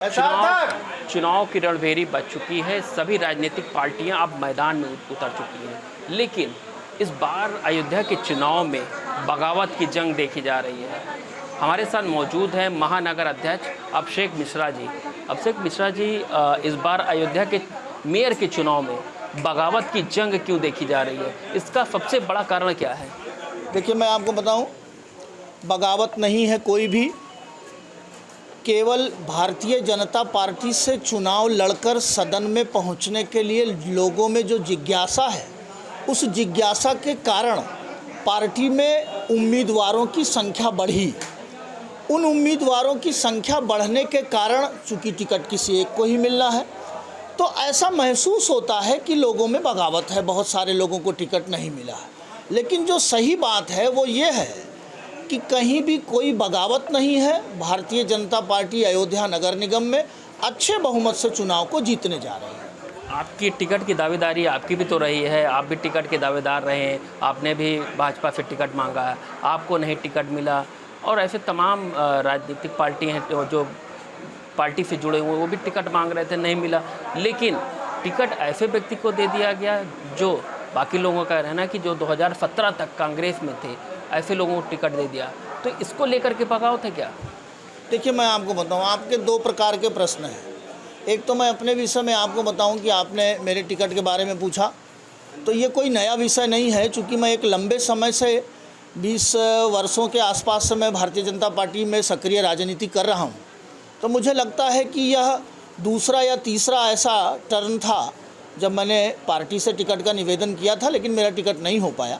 चुनाव की रणभेरी बज चुकी है। सभी राजनीतिक पार्टियां अब मैदान में उतर चुकी हैं, लेकिन इस बार अयोध्या के चुनाव में बगावत की जंग देखी जा रही है। हमारे साथ मौजूद है महानगर अध्यक्ष अभिषेक मिश्रा जी। अभिषेक मिश्रा जी, इस बार अयोध्या के मेयर के चुनाव में बगावत की जंग क्यों देखी जा रही है? इसका सबसे बड़ा कारण क्या है? देखिए, मैं आपको बताऊं, बगावत नहीं है कोई भी। केवल भारतीय जनता पार्टी से चुनाव लड़कर सदन में पहुंचने के लिए लोगों में जो जिज्ञासा है, उस जिज्ञासा के कारण पार्टी में उम्मीदवारों की संख्या बढ़ी। उन उम्मीदवारों की संख्या बढ़ने के कारण चूंकि टिकट किसी एक को ही मिलना है, तो ऐसा महसूस होता है कि लोगों में बगावत है, बहुत सारे लोगों को टिकट नहीं मिला है। लेकिन जो सही बात है वो ये है कि कहीं भी कोई बगावत नहीं है। भारतीय जनता पार्टी अयोध्या नगर निगम में अच्छे बहुमत से चुनाव को जीतने जा रही है। आपकी टिकट की दावेदारी आपकी भी तो रही है, आप भी टिकट के दावेदार रहे हैं, आपने भी भाजपा से टिकट मांगा है, आपको नहीं टिकट मिला, और ऐसे तमाम राजनीतिक पार्टी हैं जो पार्टी से जुड़े हुए वो भी टिकट मांग रहे थे, नहीं मिला। लेकिन टिकट ऐसे व्यक्ति को दे दिया गया जो बाकी लोगों का रहना कि जो 2017 तक कांग्रेस में थे, ऐसे लोगों को टिकट दे दिया। तो इसको लेकर के बगावत है क्या? देखिए, मैं आपको बताऊं, आपके दो प्रकार के प्रश्न हैं। एक तो मैं अपने विषय में आपको बताऊं कि आपने मेरे टिकट के बारे में पूछा, तो ये कोई नया विषय नहीं है। चूँकि मैं एक लंबे समय से 20 वर्षों के आसपास से मैं भारतीय जनता पार्टी में सक्रिय राजनीति कर रहा हूँ, तो मुझे लगता है कि यह दूसरा या तीसरा ऐसा टर्न था जब मैंने पार्टी से टिकट का निवेदन किया था, लेकिन मेरा टिकट नहीं हो पाया।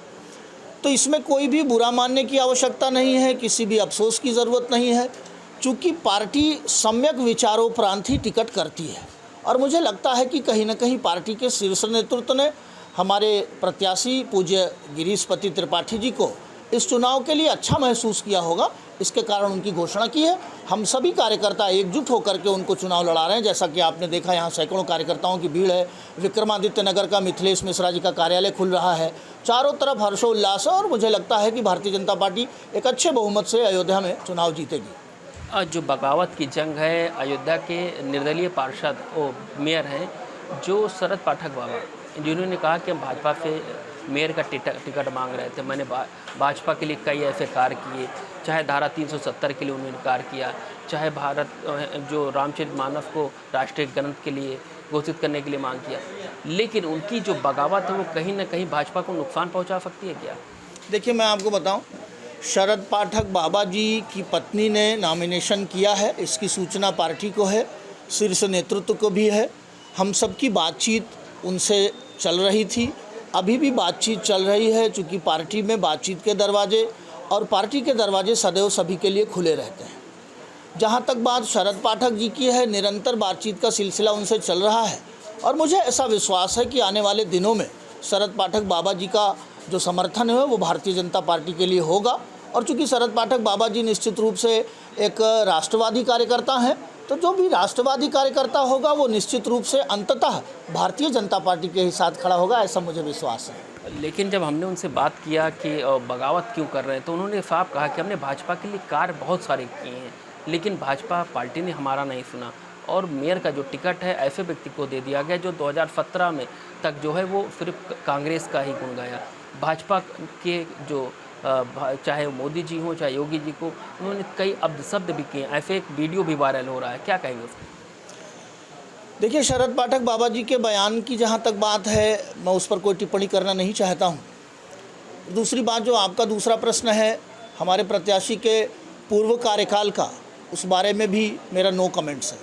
तो इसमें कोई भी बुरा मानने की आवश्यकता नहीं है, किसी भी अफसोस की ज़रूरत नहीं है, चूँकि पार्टी सम्यक विचारोपरांत ही टिकट करती है। और मुझे लगता है कि कहीं न कहीं पार्टी के शीर्ष नेतृत्व ने हमारे प्रत्याशी पूज्य गिरीशपति त्रिपाठी जी को इस चुनाव के लिए अच्छा महसूस किया होगा, इसके कारण उनकी घोषणा की है। हम सभी कार्यकर्ता एकजुट होकर के उनको चुनाव लड़ा रहे हैं। जैसा कि आपने देखा, यहाँ सैकड़ों कार्यकर्ताओं की भीड़ है। विक्रमादित्य नगर का मिथिलेश मिश्रा जी का कार्यालय खुल रहा है, चारों तरफ हर्षोल्लास है, और मुझे लगता है कि भारतीय जनता पार्टी एक अच्छे बहुमत से अयोध्या में चुनाव जीतेगी। जो बगावत की जंग है, अयोध्या के निर्दलीय पार्षद मेयर हैं जो शरद पाठक बाबा, जिन्होंने कहा कि हम भाजपा से मेयर का टिकट मांग रहे थे। मैंने भाजपा के लिए कई ऐसे कार्य किए, चाहे धारा 370 के लिए उन्होंने कार्य किया, चाहे भारत जो रामचरितमानस को राष्ट्रीय ग्रंथ के लिए घोषित करने के लिए मांग किया। लेकिन उनकी जो बगावत है वो कहीं ना कहीं भाजपा को नुकसान पहुंचा सकती है क्या? देखिए, मैं आपको बताऊं, शरद पाठक बाबा जी की पत्नी ने नॉमिनेशन किया है, इसकी सूचना पार्टी को है, शीर्ष नेतृत्व को भी है। हम सबकी बातचीत उनसे चल रही थी, अभी भी बातचीत चल रही है। चूँकि पार्टी में बातचीत के दरवाजे और पार्टी के दरवाजे सदैव सभी के लिए खुले रहते हैं। जहाँ तक बात शरद पाठक जी की है, निरंतर बातचीत का सिलसिला उनसे चल रहा है, और मुझे ऐसा विश्वास है कि आने वाले दिनों में शरद पाठक बाबा जी का जो समर्थन है वो भारतीय जनता पार्टी के लिए होगा। और चूँकि शरद पाठक बाबा जी निश्चित रूप से एक राष्ट्रवादी कार्यकर्ता हैं, तो जो भी राष्ट्रवादी कार्यकर्ता होगा वो निश्चित रूप से अंततः भारतीय जनता पार्टी के ही साथ खड़ा होगा, ऐसा मुझे विश्वास है। लेकिन जब हमने उनसे बात किया कि बगावत क्यों कर रहे हैं, तो उन्होंने साफ कहा कि हमने भाजपा के लिए कार्य बहुत सारे किए हैं, लेकिन भाजपा पार्टी ने हमारा नहीं सुना, और मेयर का जो टिकट है ऐसे व्यक्ति को दे दिया गया जो 2017 में तक जो है वो सिर्फ कांग्रेस का ही गुण गाया। भाजपा के जो चाहे मोदी जी हों चाहे योगी जी को, उन्होंने कई अपशब्द भी किए। ऐसे एक वीडियो भी वायरल हो रहा है, क्या कहेंगे उसको? देखिए, शरद पाठक बाबा जी के बयान की जहाँ तक बात है, मैं उस पर कोई टिप्पणी करना नहीं चाहता हूँ। दूसरी बात, जो आपका दूसरा प्रश्न है हमारे प्रत्याशी के पूर्व कार्यकाल का, उस बारे में भी मेरा नो कमेंट्स है।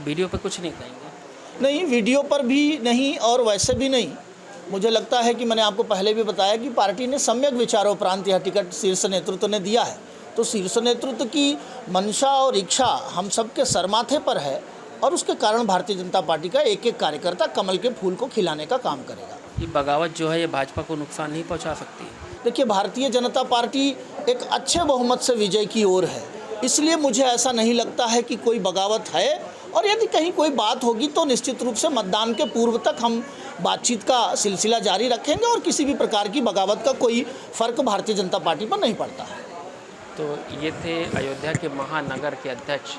वीडियो पर कुछ नहीं कहेंगे? नहीं, वीडियो पर भी नहीं और वैसे भी नहीं। मुझे लगता है कि मैंने आपको पहले भी बताया कि पार्टी ने सम्यक विचारोपरांत यह टिकट शीर्ष नेतृत्व ने दिया है, तो शीर्ष नेतृत्व की मंशा और इच्छा हम सबके सरमाथे पर है, और उसके कारण भारतीय जनता पार्टी का एक एक कार्यकर्ता कमल के फूल को खिलाने का काम करेगा। ये बगावत जो है ये भाजपा को नुकसान नहीं पहुंचा सकती? देखिए, भारतीय जनता पार्टी एक अच्छे बहुमत से विजय की ओर है, इसलिए मुझे ऐसा नहीं लगता है कि कोई बगावत है। और यदि कहीं कोई बात होगी तो निश्चित रूप से मतदान के पूर्व तक हम बातचीत का सिलसिला जारी रखेंगे, और किसी भी प्रकार की बगावत का कोई फ़र्क भारतीय जनता पार्टी पर नहीं पड़ता है। तो ये थे अयोध्या के महानगर के अध्यक्ष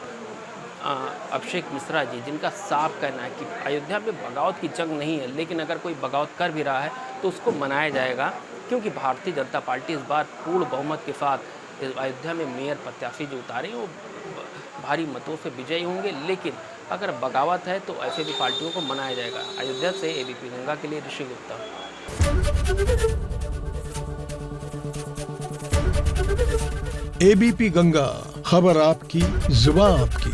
अभिषेक मिश्रा जी, जिनका साफ कहना है कि अयोध्या में बगावत की जंग नहीं है, लेकिन अगर कोई बगावत कर भी रहा है तो उसको मनाया जाएगा, क्योंकि भारतीय जनता पार्टी इस बार पूर्ण बहुमत के साथ इस अयोध्या में मेयर प्रत्याशी जो उतारे वो भारी मतों से विजयी होंगे। लेकिन अगर बगावत है तो ऐसे भी पार्टियों को मनाया जाएगा। अयोध्या से एबीपी गंगा के लिए ऋषि गुप्ता। एबीपी गंगा, खबर आपकी, जुबान आपकी।